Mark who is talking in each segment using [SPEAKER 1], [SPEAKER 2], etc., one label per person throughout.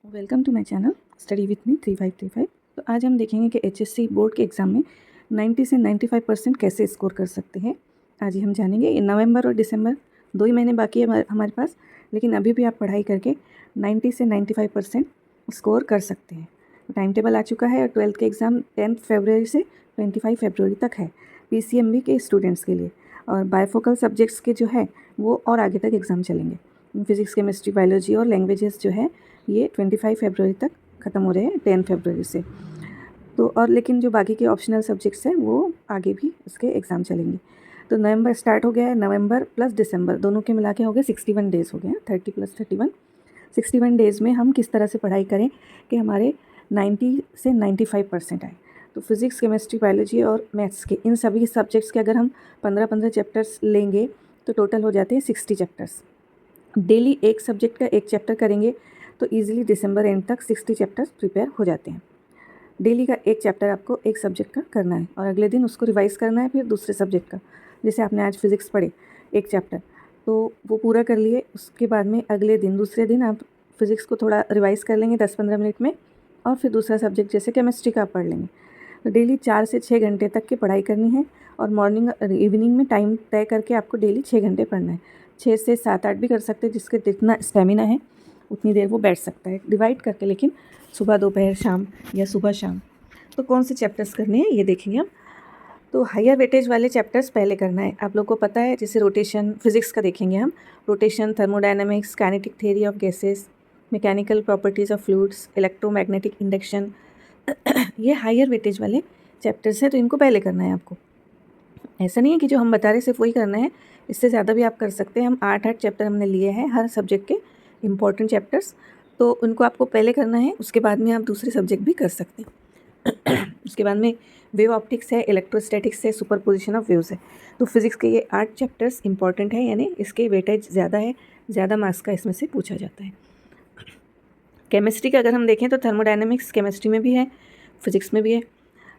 [SPEAKER 1] Welcome to my channel study with me 3535। तो आज हम देखेंगे कि एचएससी बोर्ड के एग्ज़ाम में 90 से 95% कैसे स्कोर कर सकते हैं। आज ही हम जानेंगे। ये नवंबर और दिसंबर 2 ही महीने बाकी है हमारे पास, लेकिन अभी भी आप पढ़ाई करके 90 से 95% स्कोर कर सकते हैं। टाइम टेबल आ चुका है और 12th के एग्ज़ाम 10 फरवरी से 25 फरवरी तक है पीसीएमबी के स्टूडेंट्स के लिए, और बायफोकल सब्जेक्ट्स के जो है वो और आगे तक एग्ज़ाम चलेंगे। फिज़िक्स, केमिस्ट्री, बायोलॉजी और लैंग्वेजेस जो है ये 25 फरवरी तक ख़त्म हो रहे हैं 10 फरवरी से। तो और लेकिन जो बाकी के ऑप्शनल सब्जेक्ट्स हैं वो आगे भी उसके एग्ज़ाम चलेंगे। तो नवंबर स्टार्ट हो गया है, नवंबर प्लस दिसंबर दोनों के मिला के हो गए 61 डेज़ हो गए हैं। 30 + 31 61 डेज़ में हम किस तरह से पढ़ाई करें कि हमारे 90 से 95% आए। तो फिज़िक्स, केमिस्ट्री, बायोलॉजी और मैथ्स के इन सभी सब्जेक्ट्स के अगर हम 15-15 चैप्टर्स लेंगे तो टोटल हो जाते हैं 60 चैप्टर्स। डेली एक सब्जेक्ट का एक चैप्टर करेंगे तो ईज़िली दिसंबर एंड तक 60 चैप्टर्स प्रिपेयर हो जाते हैं। डेली का एक चैप्टर आपको एक सब्जेक्ट का करना है और अगले दिन उसको रिवाइज़ करना है फिर दूसरे सब्जेक्ट का। जैसे आपने आज फिज़िक्स पढ़े एक चैप्टर, तो वो पूरा कर लिए, उसके बाद में अगले दिन दूसरे दिन आप फिज़िक्स को थोड़ा रिवाइज़ कर लेंगे 10-15 मिनट में, और फिर दूसरा सब्जेक्ट जैसे केमिस्ट्री का आप पढ़ लेंगे। तो डेली 4 से 6 घंटे तक की पढ़ाई करनी है और मॉर्निंग इवनिंग में टाइम तय करके आपको डेली 6 घंटे पढ़ना है। 6 से 7-8 भी कर सकते हैं, जिसके जितना स्टेमिना है उतनी देर वो बैठ सकता है डिवाइड करके, लेकिन सुबह, दोपहर, शाम या सुबह शाम। तो कौन से चैप्टर्स करने हैं ये देखेंगे हम। तो हायर वेटेज वाले चैप्टर्स पहले करना है। आप लोग को पता है, जैसे रोटेशन, फिजिक्स का देखेंगे हम। Rotation, thermodynamics, kinetic theory of gases, mechanical properties of fluids, electromagnetic induction, ये हायर वेटेज वाले चैप्टर्स हैं, तो इनको पहले करना है आपको। ऐसा नहीं है कि जो हम बता रहे सिर्फ वही करना है, इससे ज़्यादा भी आप कर सकते हैं। हम 8-8 चैप्टर हमने लिए हैं हर सब्जेक्ट के इम्पॉर्टेंट चैप्टर्स, तो उनको आपको पहले करना है, उसके बाद में आप दूसरे सब्जेक्ट भी कर सकते हैं। उसके बाद में वेव ऑप्टिक्स है, इलेक्ट्रोस्टैटिक्स है, सुपरपोजिशन ऑफ वेव्स है। तो फिज़िक्स के ये 8 चैप्टर्स इंपॉर्टेंट है, यानी इसके वेटेज ज़्यादा है, ज़्यादा मार्क्स का इसमें से पूछा जाता है। केमिस्ट्री का अगर हम देखें तो थर्मोडायनामिक्स केमिस्ट्री में भी है, फिजिक्स में भी है।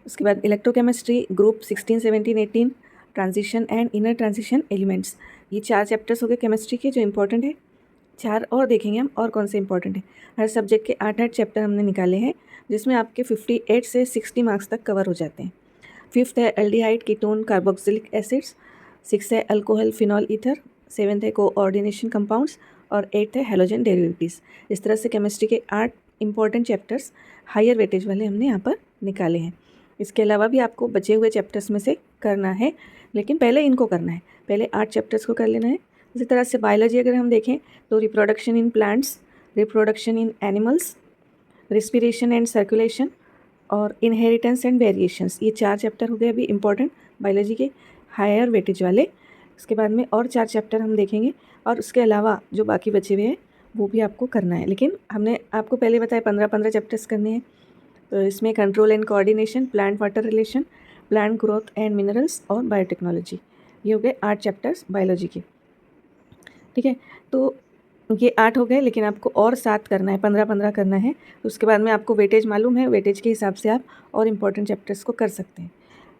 [SPEAKER 1] उसके बाद electrochemistry group 16, 17, 18, transition and inner transition elements, ये 4 चैप्टर्स हो गए केमिस्ट्री के जो इंपॉर्टेंट है। 4 और देखेंगे हम और कौन से इंपॉर्टेंट है। हर सब्जेक्ट के 8-8 चैप्टर हमने निकाले हैं, जिसमें आपके 58 से 60 मार्क्स तक कवर हो जाते हैं। 5th है aldehyde, ketone, carboxylic acids. 6th है अल्कोहल, फिनॉल, ईथर। 7th है कोऑर्डिनेशन कंपाउंड्स और 8th है हेलोजन डेरिवेटिव्स। इस तरह से केमिस्ट्री के 8 इंपॉर्टेंट चैप्टर्स हायर वेटेज वाले हमने यहाँ पर निकाले हैं। इसके अलावा भी आपको बचे हुए चैप्टर्स में से करना है, लेकिन पहले इनको करना है, पहले 8 चैप्टर्स को कर लेना है। इसी तरह से बायोलॉजी अगर हम देखें तो reproduction in plants, reproduction in animals, respiration and circulation और इनहेरिटेंस एंड वेरिएशंस, ये 4 चैप्टर हो गए अभी इंपॉर्टेंट बायोलॉजी के हायर वेटेज वाले। इसके बाद में और 4 चैप्टर हम देखेंगे, और उसके अलावा जो बाकी बचे हुए हैं वो भी आपको करना है, लेकिन हमने आपको पहले बताया 15-15 चैप्टर्स करने हैं। तो इसमें control and coordination, plant water relation, plant growth and minerals और बायोटेक्नोलॉजी, ये हो गए 8 चैप्टर्स बायोलॉजी के। ठीक है, तो ये 8 हो गए, लेकिन आपको और 7 करना है, 15-15 करना है। तो उसके बाद में आपको वेटेज मालूम है, वेटेज के हिसाब से आप और इम्पॉर्टेंट चैप्टर्स को कर सकते हैं।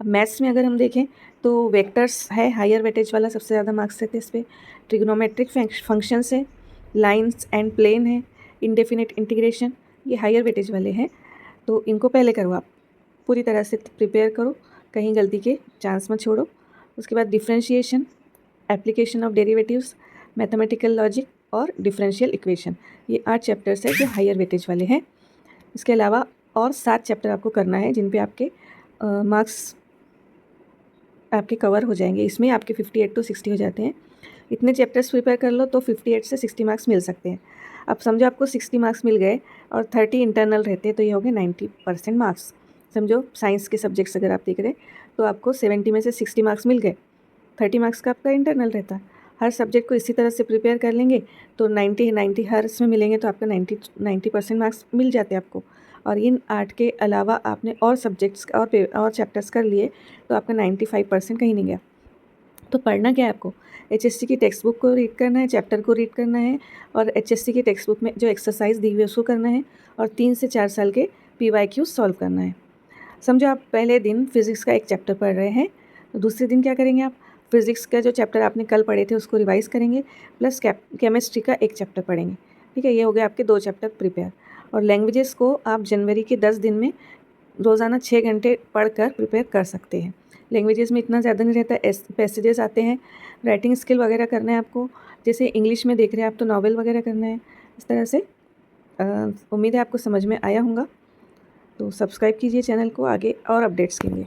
[SPEAKER 1] अब मैथ्स में अगर हम देखें तो वेक्टर्स है हायर वेटेज वाला, सबसे ज़्यादा मार्क्स रहते हैं इस पर। ट्रिग्नोमेट्रिक फंक्शंस है, लाइन्स एंड प्लेन है, इंडेफिनिट इंटीग्रेशन, ये हायर वेटेज वाले हैं। तो इनको पहले करो, आप पूरी तरह से प्रिपेयर करो, कहीं गलती के चांस मत छोड़ो। उसके बाद differentiation, application of derivatives, mathematical logic और डिफरेंशियल इक्वेशन, ये 8 चैप्टर्स है जो हायर वेटेज वाले हैं। इसके अलावा और 7 चैप्टर आपको करना है, जिन पे आपके मार्क्स आपके कवर हो जाएंगे। इसमें आपके 58 to 60 हो जाते हैं। इतने चैप्टर्स प्रिपेयर कर लो तो 58 से 60 मार्क्स मिल सकते हैं। अब समझो आपको 60 मार्क्स मिल गए और 30 इंटरनल रहते हैं, तो ये हो गए 90% मार्क्स। समझो साइंस के सब्जेक्ट्स अगर आप देख रहे हैं तो आपको 70 में से 60 मार्क्स मिल गए, 30 मार्क्स का आपका इंटरनल रहता है। हर सब्जेक्ट को इसी तरह से प्रिपेयर कर लेंगे तो 90 हर इसमें मिलेंगे, तो आपका 90% मार्क्स मिल जाते हैं आपको। और इन 8 के अलावा आपने और सब्जेक्ट्स और चैप्टर्स कर लिए तो आपका 95% कहीं नहीं गया। तो पढ़ना क्या है आपको, एचएससी की टेक्स्ट बुक को रीड करना है, चैप्टर को रीड करना है, और एचएससी की टेक्स्ट बुक में जो एक्सरसाइज दी हुई है उसको करना है, और 3 से 4 साल के PYQ सॉल्व करना है। समझो आप पहले दिन फिज़िक्स का एक चैप्टर पढ़ रहे हैं, तो दूसरे दिन क्या करेंगे, आप फिज़िक्स का जो चैप्टर आपने कल पढ़े थे उसको रिवाइज़ करेंगे, प्लस केमिस्ट्री का एक चैप्टर पढ़ेंगे। ठीक है, ये हो गया आपके 2 चैप्टर प्रिपेयर। और लैंग्वेजेस को आप जनवरी के 10 दिन में रोज़ाना 6 घंटे पढ़कर प्रिपेयर कर सकते हैं। लैंग्वेजेस में इतना ज़्यादा नहीं रहता, पैसेजेस आते हैं, राइटिंग स्किल वगैरह करना है आपको, जैसे इंग्लिश में देख रहे हैं आप तो नॉवेल वगैरह करना है। इस तरह से उम्मीद है आपको समझ में आया होगा। तो सब्सक्राइब कीजिए चैनल को आगे और अपडेट्स के लिए।